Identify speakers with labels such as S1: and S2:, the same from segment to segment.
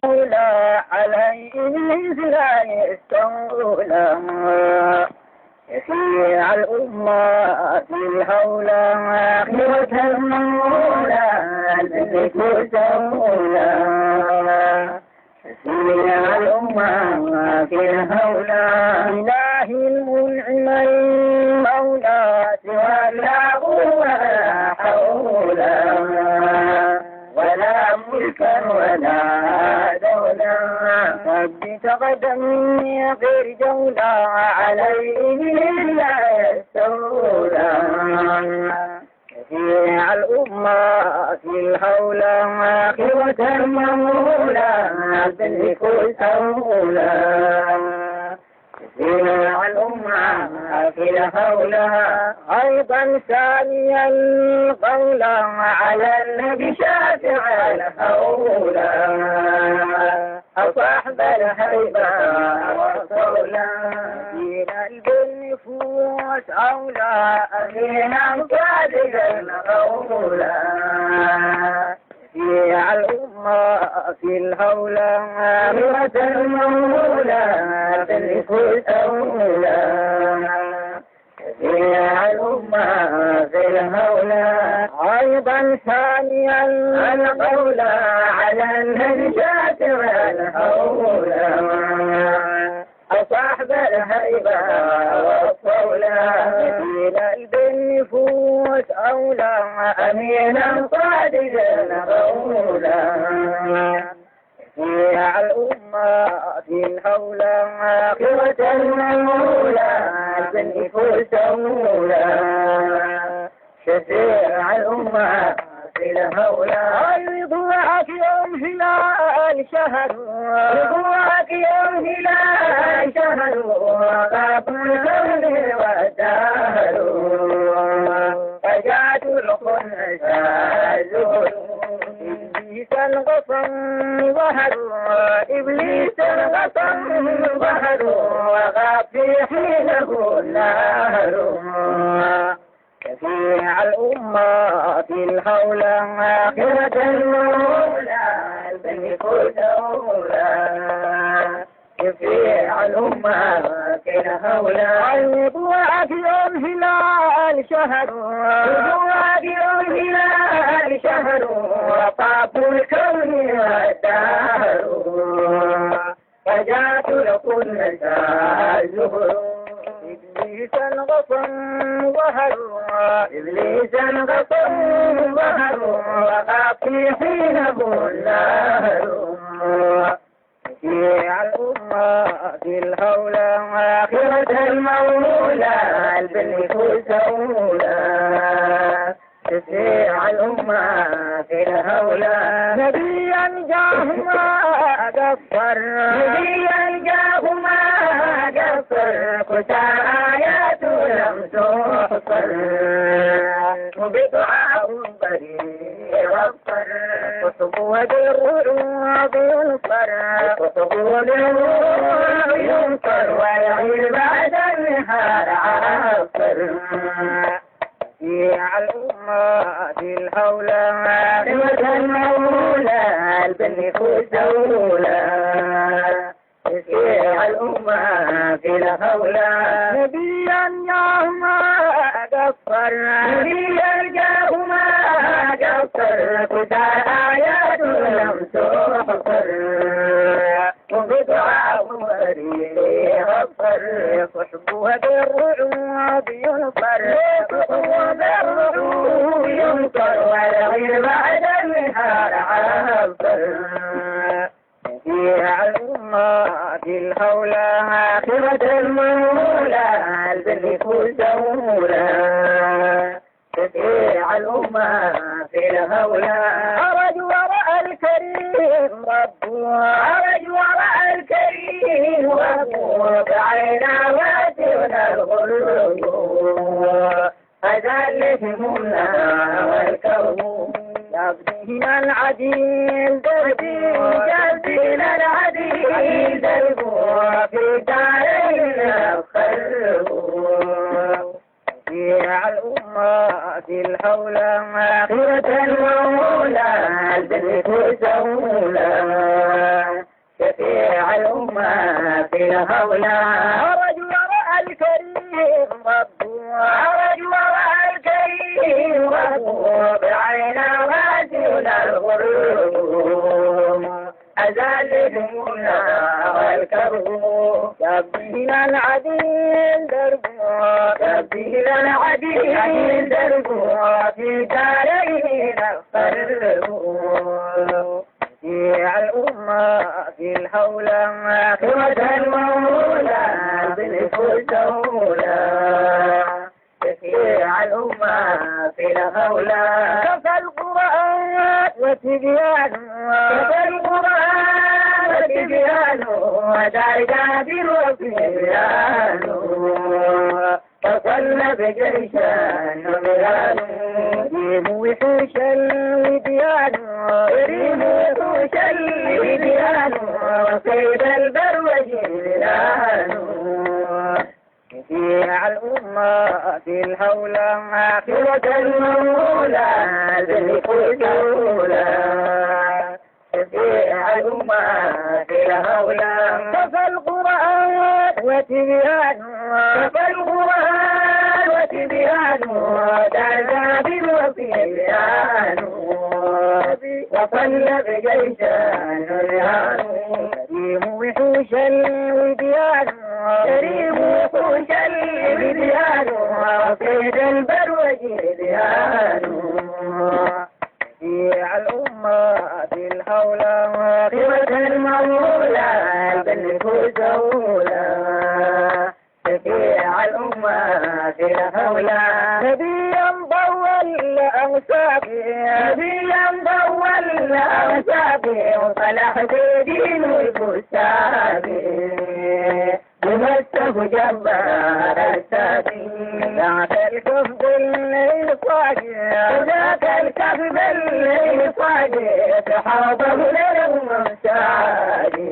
S1: لا عليه لا يستولى يسيع الأمة في الهولى آخرة المولى الذكر سولى يسيع الأمة في الهولى إله المنعم المولى سوى لا قوة ولا حول ولا ملكا ولا دولة رب تقدمني غير جولة عليه لا يستولى يسيع الأمة في الهولى آخرة المولى بالذكر سولى يسيع الأمة في الهولى أيضا ثاني القول على النبي شافع الهولى أصحب الهيبة والصولى دين بالنفوس أولى أمينا صادق الغولى يسيع الأمة في الهولى آخرة المولى بالذكر سولى يسيع الأمة في الهولى أيضا ثانيا القول على الهجات والهولى أصحب الهيبة والصولى مثيل بالنفوس أولى أمينا صادقا غولى يسيع الأمة في الهولى آخرة المولى بالنفوس سولى شفيع الأمة في الهولى رضوعك يوم هلال شهر رضوعك يوم هلال شهر وغاب الكون والدهر فجاءت الخنس الزهر إبليس الغصن ظهر إبليس الغصن ظهر وغاب في حينه النهر يسيع الأمة في الهولى آخرة المولى بالذكر سولى يسيع الأمة في الهولى رضوعك يوم هلال شهر رضوعك يوم هلال شهر وطاب الكون والدهر فجاءت لكل الزهر إبليس الغصن ظهر إبليس الغصن ظهر وقع في حينه النهر يسيع الأمة في الهولى آخرة المولى بالنفوس سولى يسيع الأمة في الهولى نبيا جاهما قصر نبيا جاهما قصر كتا آيات لم تحصر وبدعاء بريء غفر وصبوة بالروح ينصر وصبوة بالروح ينصر ويعيد بعد النهار عصر يسيع الأمة في الهولى آخرة المولى بالنفوس سولى يسيع الأمة في الهولى نبيا جاهما قصر نبيا جاهما قصر كتا آيات لم تحصر وبدعاء بريء غفر صحبها بالرعوب ينصر صحبها بالرعوب ينصر والغير بعد النهار عصر يسيع الأمة في الهولى آخرة المولى بالنفوس سولى يسيع الأمة في الهولى خرج وراء الكريم ربها خرج وراء الكريم ربها بعينا واتنا الغلوب فذلتهم لنا والكون يبدينا العديل جلدينا العديل دربوا في دارين الخلق يسيع الأمة في الهولى آخرة المولى بالذكر سولى الأمة في الهولة عرج وراء الكريم ربه عرج وراء الكريم ربه بعينا واسل الغروب أزال همومنا والكرب يبدينا العديل دربه يبدينا العديل دربه في دارين القرب في الأمة في الحولة قوة المولى بالفوز أولى تشيع الأمة في الهولة كفى القرآن وتبيانه كفى القرآن وتبيانه ودرجات وبيانه فصلى بجيشان وبيانه يريم وحوش الوديان يريم وحوش الوديان وصيد البروج بلانه تشيع الأمة في الهولة قوة المولى بالفوز أولى تشيع الأمة في الهولة كفى القرآن وتبيانه كفى القرآن وتبيانه تعذاب وبيانه وصلى بجيشان رهانه كريم وحوش الوديان كريم وحوش الوديان وصيد البروج ديانه تشيع الأمة في الهولة قوة المولى بالفوز أولى تشيع الأمة في الهولة نبيا ضوى الأوساقي نبيا ضوى الأوساقي وصلح دين الفساقي بمسه جبار الساقي ذاك الكفد الإصاقي ذاك الكفد الإصاقي تحاضر للمساقي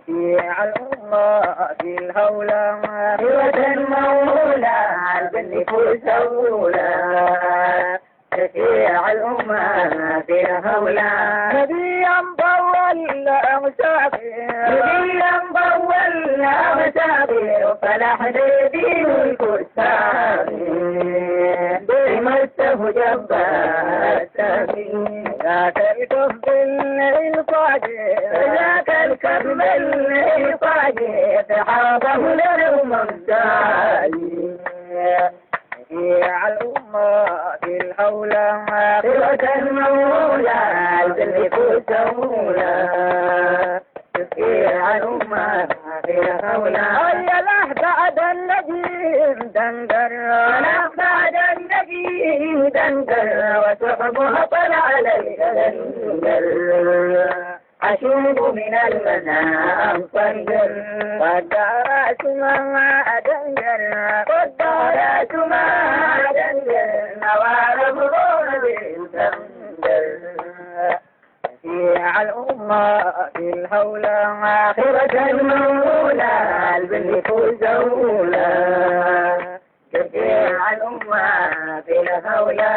S1: تشيع الأمة في الهولة قوة المولى بالنفوس أولى تشيع الأمة في الهولة نبيا ضوى الأوساقي نبيا ضوى الأوساقي وفلح دين الكساقي بمسه جبار الساقي ذاك الكفد الإلقاقي ذاك الكفد الإلقاقي تحاضه للممساقي تشيع الأمة في الهولة قوة المولى بالنفوس أولى تشيع الأمة في الهولة هيا له بعد النجيم دندر له بعد النجيم دندر وسحبها طلع الدندر أشوب من المنام صندر والدارات ما أدندر والدارات ما أدندر نوار برون بالسندر تشيع الأمة في الهولة قوة المولى بالنفوس أولى تشيع الأمة في الهولة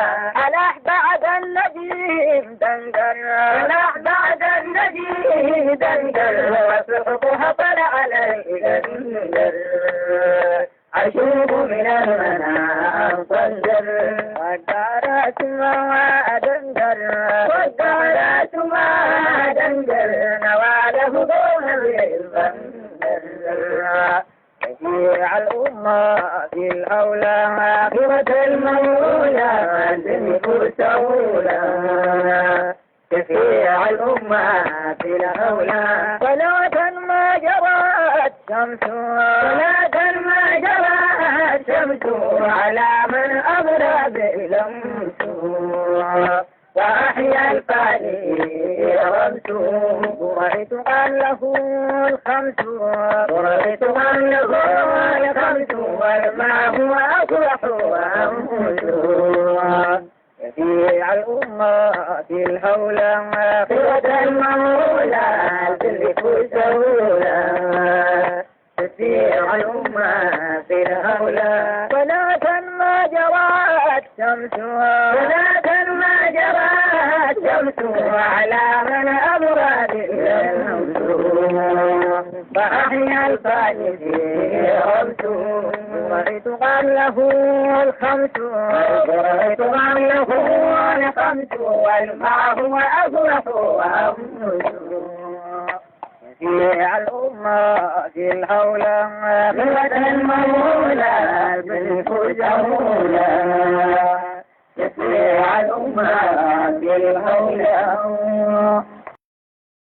S1: ألح بعد النجيم دندر ألح بعد النجيم دندر وسحقها طلع الدندر أشوب من المنام صندر والدارات ما أدندر والدارات ما أدندر نواله دون بالبندر تشيع الأمة في الهولة قوة المولى بالنفوس أولى تشيع الأمة في الهولة صلاة ما جرت شمس صلاة ما جرت شمس على من أبرى باللمس وأحيا الفاني رمسه ورأيت أن له الخمس ورأيت أن له الخمس والماء هو أصلح وأنفسه تشيع الأمة في الهولة قوة المولى بالنفوس أولى تشيع الأمة في الهولة صلاة ما جرت شمسها صلاة ما جرت شمسها على من أبرد الشمس فأحيا الفاني فيه خمس ورأيت قبله الخمس ورأيت قبله الخمس والماء هو أفرح وأمس يسيع الأمة في الهولة قوة المولى بالفوز جمولا يسيع الأمة في الهولة